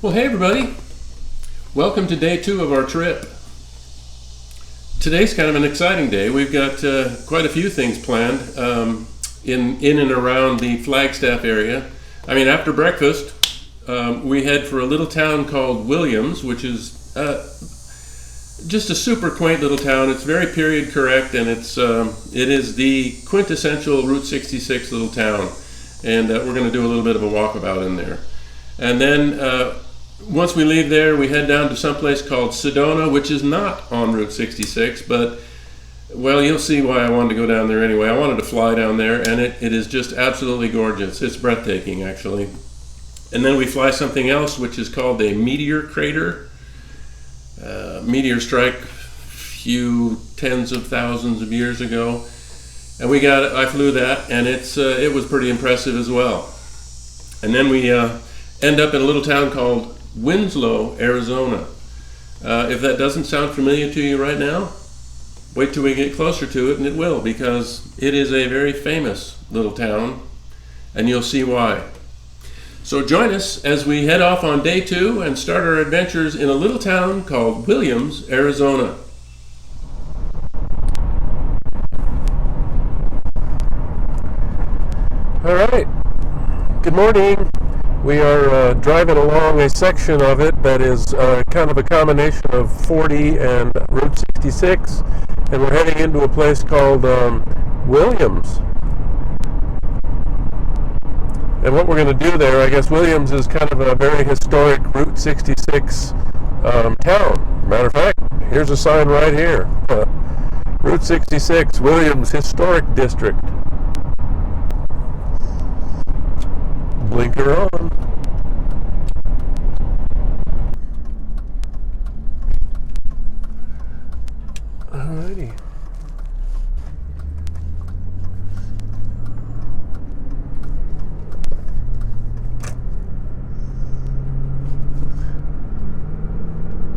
Well, hey everybody, welcome to day 2 of our trip. Today's kind of an exciting day. We've got quite a few things planned in and around the Flagstaff area. After breakfast, we head for a little town called Willians, which is just a super quaint little town. It's very period correct, and it is the quintessential Route 66 little town. And we're going to do a little bit of a walkabout in there. And then once we leave there, we head down to someplace called Sedona, which is not on Route 66, but, well, you'll see why I wanted to go down there anyway. I wanted to fly down there, and it is just absolutely gorgeous. It's breathtaking, actually. And then we fly something else, which is called a Medeor Crater. Meteor strike a few tens of thousands of years ago. And I flew that, and it was pretty impressive as well. And then we end up in a little town called Winslow, Arizona. If that doesn't sound familiar to you right now, wait till we get closer to it, and it will, because it is a very famous little town, and you'll see why. So join us as we head off on day 2 and start our adventures in a little town called Willians, Arizona. All right, good morning. We are driving along a section of it that is kind of a combination of 40 and Route 66, and we're heading into a place called Williams. And what we're going to do there, I guess Williams is kind of a very historic Route 66 town. Matter of fact, here's a sign right here. Route 66, Williams Historic District. Blinker on. Alrighty.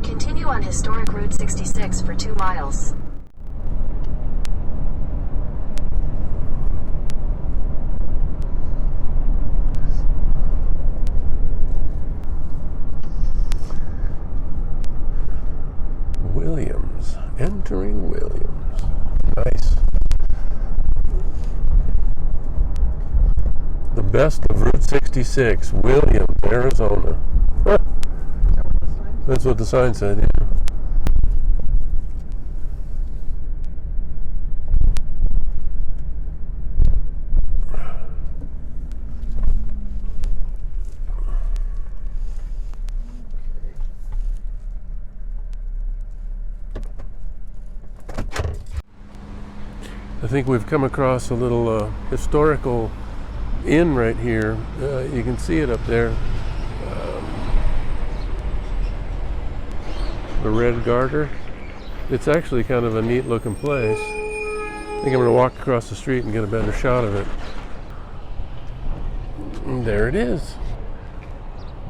Continue on historic Route 66 for 2 miles. Williams, entering Williams. Nice. The best of Route 66, Williams, Arizona. Huh. That's what the sign said, yeah. I think we've come across a little historical inn right here. You can see it up there. The Red Garter. It's actually kind of a neat looking place. I think I'm going to walk across the street and get a better shot of it. And there it is.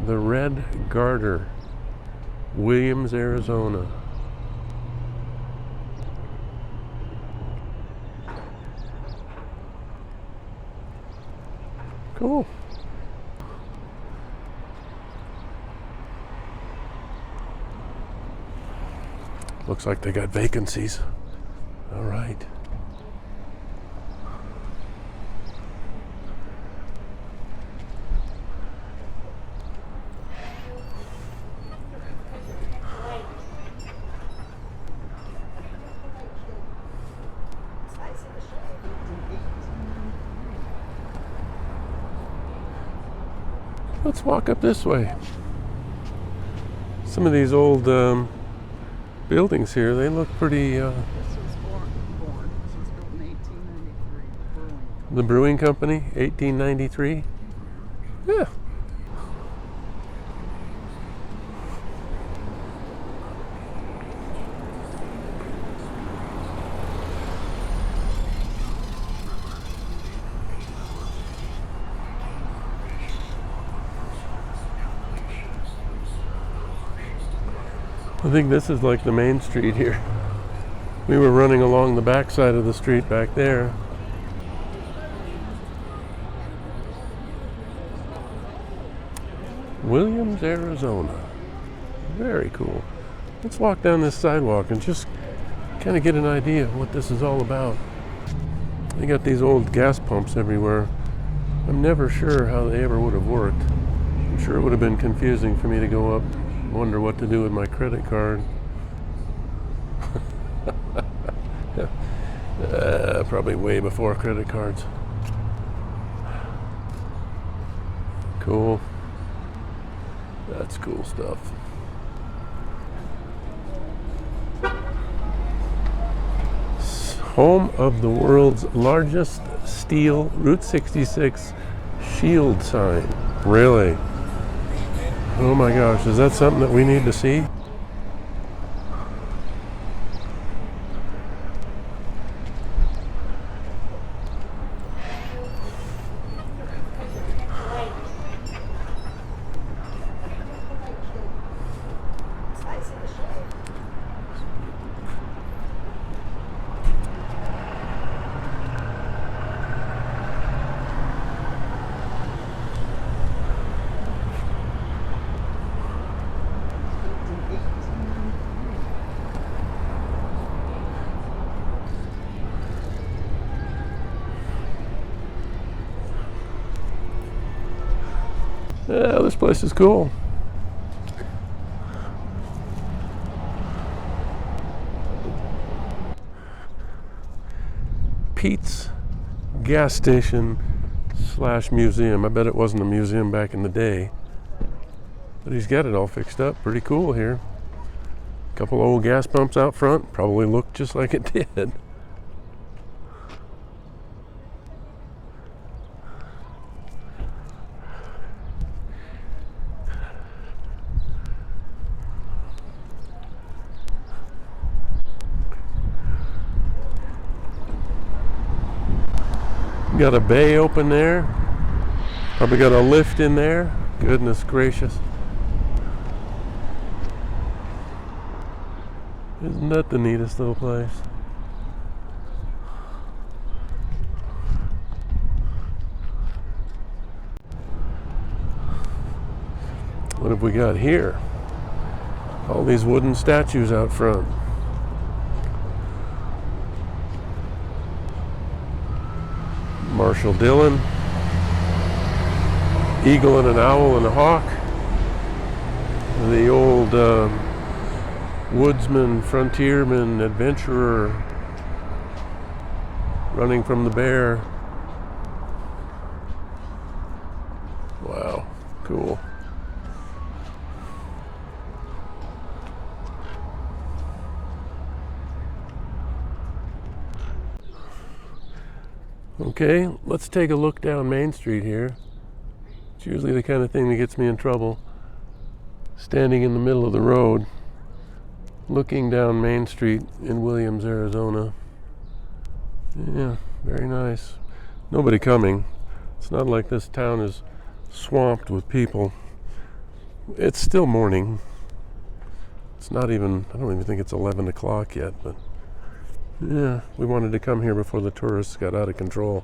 The Red Garter, Williams, Arizona. Cool. Looks like they got vacancies. All right. Let's walk up this way. Some of these old buildings here, they look pretty... This was born. This was built in 1893. The Brewing Company, 1893? Yeah. I think this is like the main street here. We were running along the back side of the street back there. Williams, Arizona. Very cool. Let's walk down this sidewalk and just kind of get an idea of what this is all about. They got these old gas pumps everywhere. I'm never sure how they ever would have worked. I'm sure it would have been confusing for me to go up and wonder what to do with my credit card. Probably way before credit cards. Cool. That's cool stuff. Home of the world's largest steel Route 66 shield sign. Really? Oh my gosh, is that something that we need to see? Yeah, this place is cool. Pete's gas station / museum. I bet it wasn't a museum back in the day. But he's got it all fixed up. Pretty cool here. Couple old gas pumps out front. Probably looked just like it did. Got a bay open there. Probably got a lift in there. Goodness gracious. Isn't that the neatest little place? What have we got here? All these wooden statues out front. Marshall Dillon, eagle and an owl and a hawk, the old woodsman, frontierman, adventurer running from the bear. Wow, cool. Okay, let's take a look down Main Street here. It's usually the kind of thing that gets me in trouble. Standing in the middle of the road, looking down Main Street in Williams, Arizona. Yeah, very nice. Nobody coming. It's not like this town is swamped with people. It's still morning. It's not even, I don't even think it's 11 o'clock yet, but yeah, we wanted to come here before the tourists got out of control.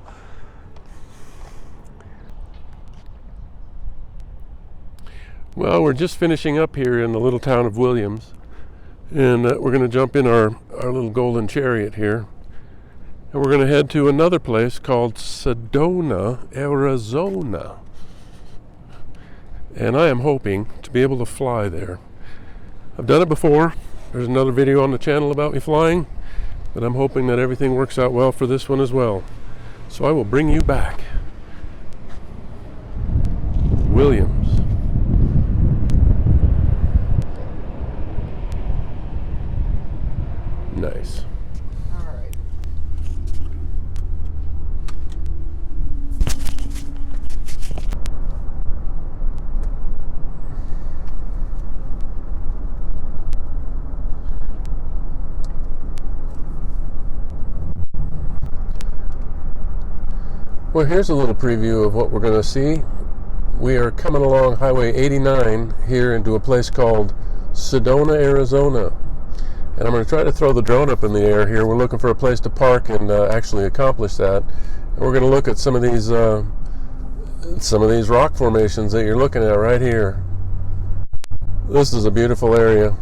Well, we're just finishing up here in the little town of Williams, and we're going to jump in our little golden chariot here, and we're going to head to another place called Sedona, Arizona. And I am hoping to be able to fly there. I've done it before. There's another video on the channel about me flying. But I'm hoping that everything works out well for this one as well. So I will bring you back. Williams. Nice. All right. Well, here's a little preview of what we're going to see. We are coming along Highway 89 here into a place called Sedona, Arizona. And I'm going to try to throw the drone up in the air here. We're looking for a place to park and actually accomplish that. And we're going to look at some of these rock formations that you're looking at right here. This is a beautiful area.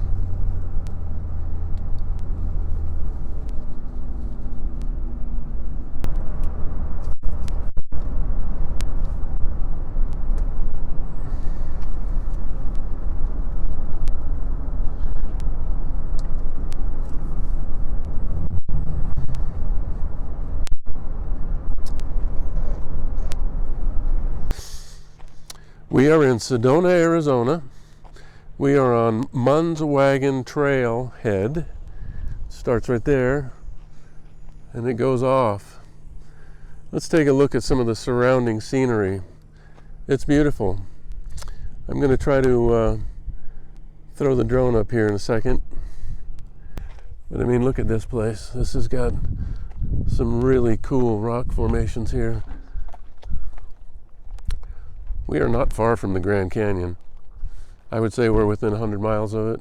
We are in Sedona, Arizona. We are on Munswagon Trail Head. Starts right there and it goes off. Let's take a look at some of the surrounding scenery. It's beautiful. I'm going to try to throw the drone up here in a second. But I mean, look at this place. This has got some really cool rock formations here. We are not far from the Grand Canyon. I would say we're within 100 miles of it.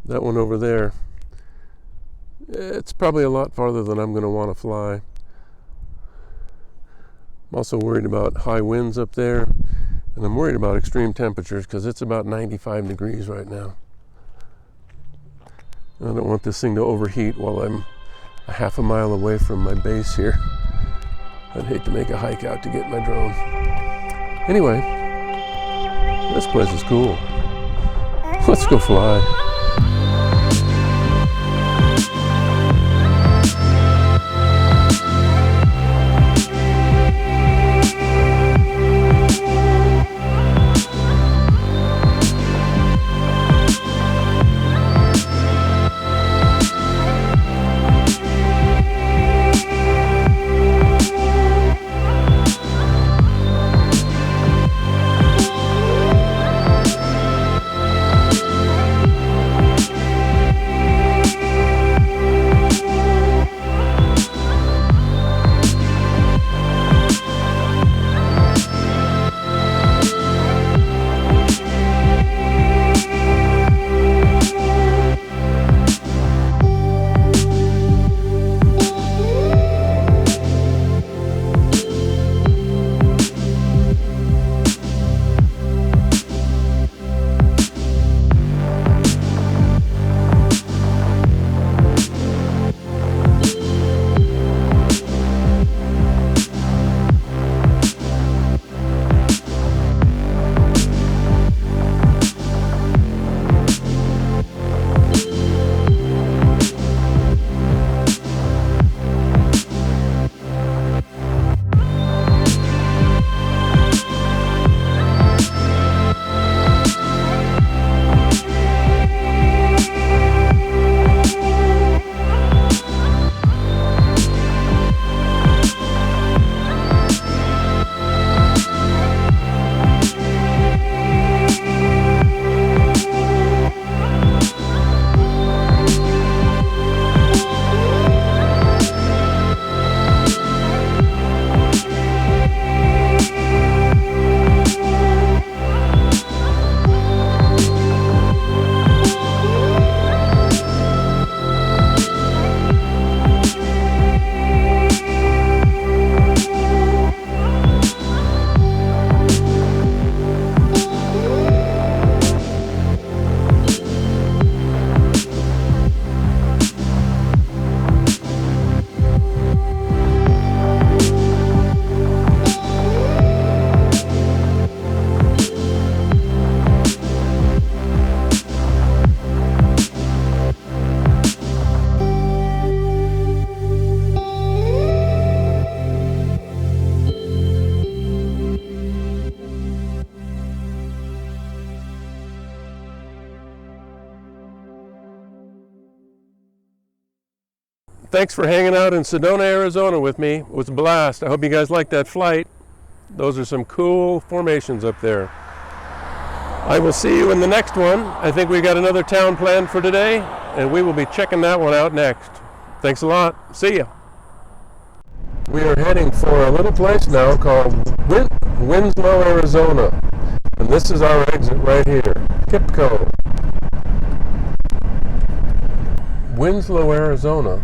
That one over there, it's probably a lot farther than I'm going to want to fly. I'm also worried about high winds up there, and I'm worried about extreme temperatures because it's about 95 degrees right now. I don't want this thing to overheat while I'm a half a mile away from my base here. I'd hate to make a hike out to get my drone. Anyway, this place is cool. Let's go fly. Thanks for hanging out in Sedona, Arizona with me. It was a blast. I hope you guys liked that flight. Those are some cool formations up there. I will see you in the next one. I think we got another town planned for today, and we will be checking that one out next. Thanks a lot. See ya. We are heading for a little place now called Winslow, Arizona. And this is our exit right here, Kipco. Winslow, Arizona.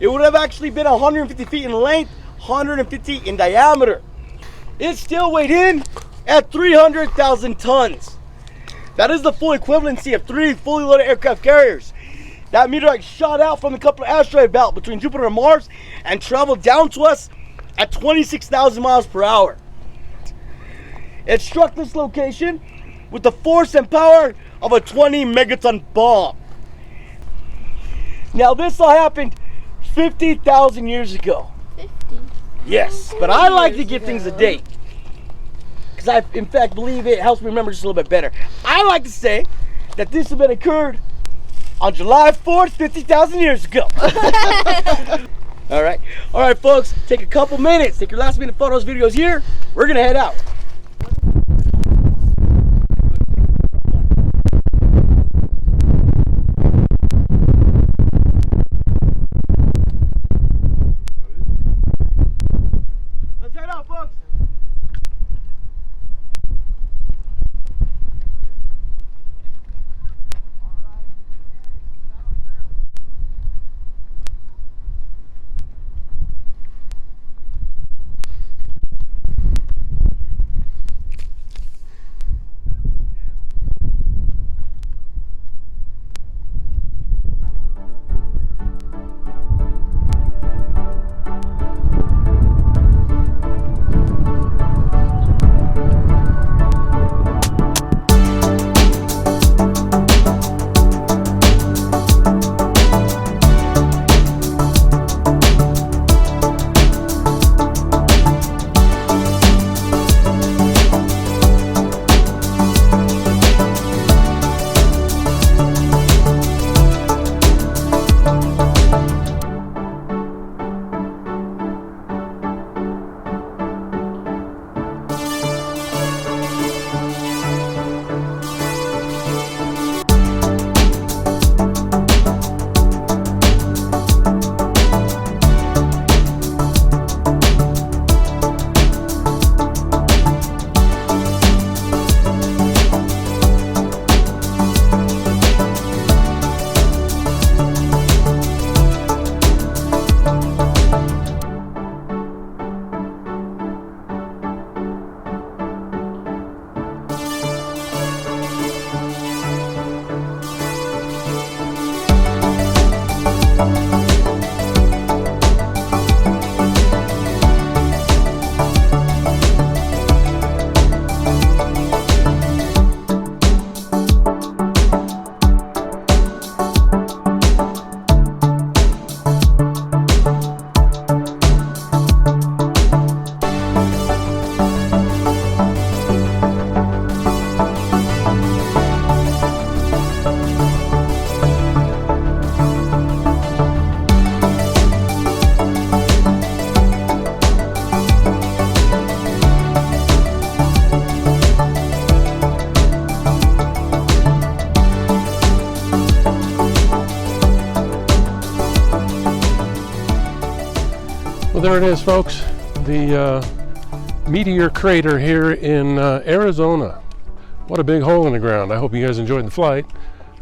it would have actually been 150 feet in length, 150 in diameter. It still weighed in at 300,000 tons. That is the full equivalency of 3 fully loaded aircraft carriers. That meteorite shot out from the Kepler asteroid belt between Jupiter and Mars and traveled down to us at 26,000 miles per hour. It struck this location with the force and power of a 20 megaton bomb. Now this all happened 50,000 years ago. 50? Yes, but I like to give things a date, because I in fact believe it helps me remember just a little bit better. I like to say that this event occurred on July 4th, 50,000 years ago. All right, folks, take a couple minutes, take your last minute photos, videos here. We're gonna head out. Let's head out, folks. Well, there it is, folks. The Medeor Crater here in Arizona. What a big hole in the ground. I hope you guys enjoyed the flight.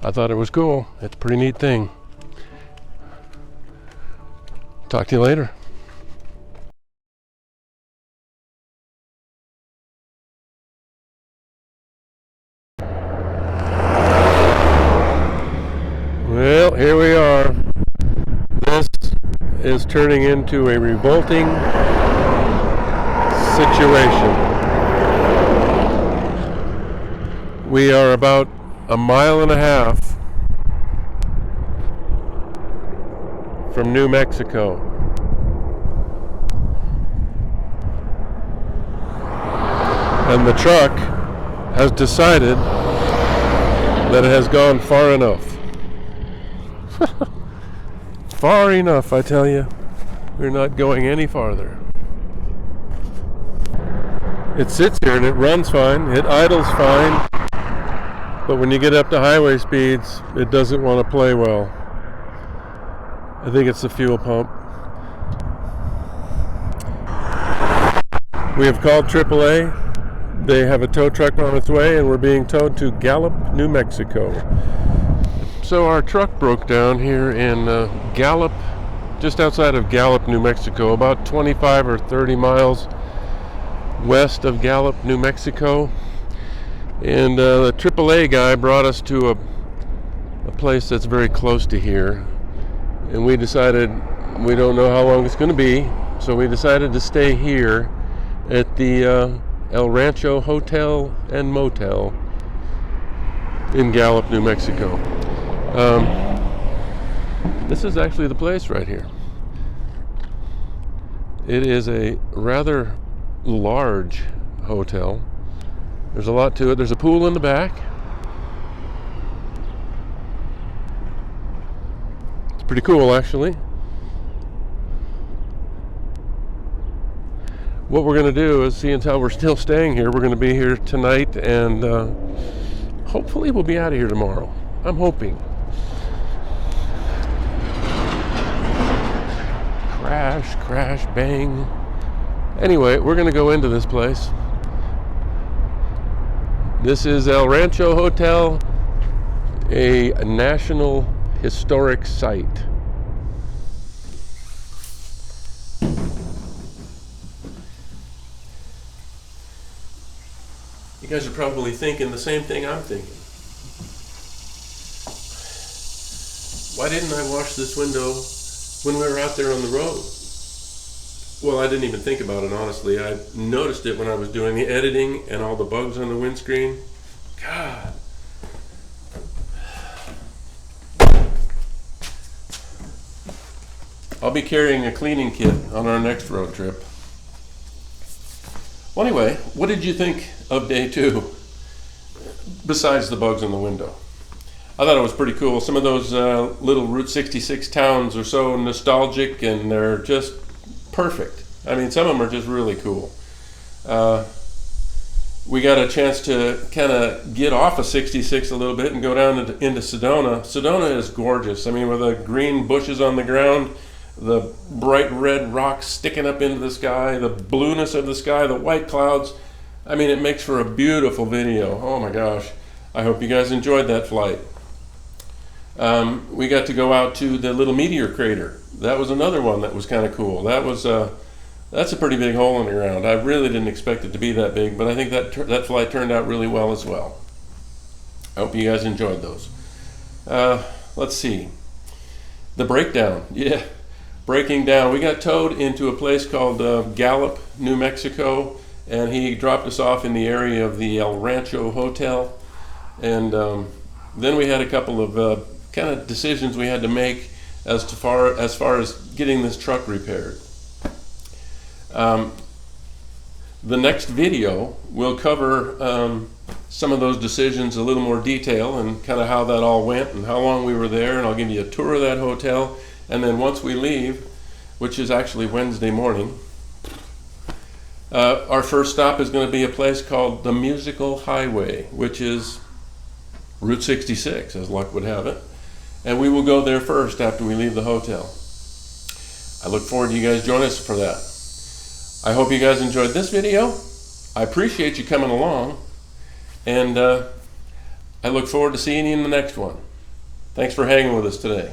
I thought it was cool. It's a pretty neat thing. Talk to you later. Well, here we are. This is turning into a revolting situation. We are about 1.5 miles from New Mexico. And the truck has decided that it has gone far enough. Far enough, I tell you. We're not going any farther. It sits here and it runs fine, it idles fine, but when you get up to highway speeds, it doesn't want to play well. I think it's the fuel pump. We have called AAA. They have a tow truck on its way and we're being towed to Gallup, New Mexico. So our truck broke down here in Gallup, just outside of Gallup, New Mexico, about 25 or 30 miles west of Gallup, New Mexico. And the AAA guy brought us to a place that's very close to here. And we decided we don't know how long it's going to be, so we decided to stay here at the El Rancho Hotel and Motel in Gallup, New Mexico. This is actually the place right here. It is a rather large hotel. There's a lot to it. There's a pool in the back. It's pretty cool, actually. What we're going to do is, seeing how we're still staying here, we're going to be here tonight, and hopefully we'll be out of here tomorrow. I'm hoping. Crash, crash, bang. Anyway, we're going to go into this place. This is El Rancho Hotel, a National Historic Site. You guys are probably thinking the same thing I'm thinking. Why didn't I wash this window when we were out there on the road? Well, I didn't even think about it, honestly. I noticed it when I was doing the editing and all the bugs on the windscreen. God. I'll be carrying a cleaning kit on our next road trip. Well, anyway, what did you think of day 2, besides the bugs in the window? I thought it was pretty cool. Some of those little Route 66 towns are so nostalgic, and they're just perfect. I mean, some of them are just really cool. We got a chance to kind of get off of 66 a little bit and go down into Sedona. Sedona is gorgeous. I mean, with the green bushes on the ground, the bright red rocks sticking up into the sky, the blueness of the sky, the white clouds. I mean, it makes for a beautiful video. Oh my gosh. I hope you guys enjoyed that flight. We got to go out to the little Medeor Crater. That was another one that was kind of cool. That's a pretty big hole in the ground. I really didn't expect it to be that big, but I think that flight turned out really well as well. I hope you guys enjoyed those. Let's see. The breakdown. Yeah. Breaking down. We got towed into a place called Gallup, New Mexico, and he dropped us off in the area of the El Rancho Hotel. And then we had a couple of kind of decisions we had to make as far as getting this truck repaired. The next video will cover some of those decisions in a little more detail, and kind of how that all went and how long we were there, and I'll give you a tour of that hotel. And then once we leave, which is actually Wednesday morning, our first stop is going to be a place called the Musical Hyway, which is Route 66, as luck would have it. And we will go there first after we leave the hotel. I look forward to you guys joining us for that. I hope you guys enjoyed this video. I appreciate you coming along. And I look forward to seeing you in the next one. Thanks for hanging with us today.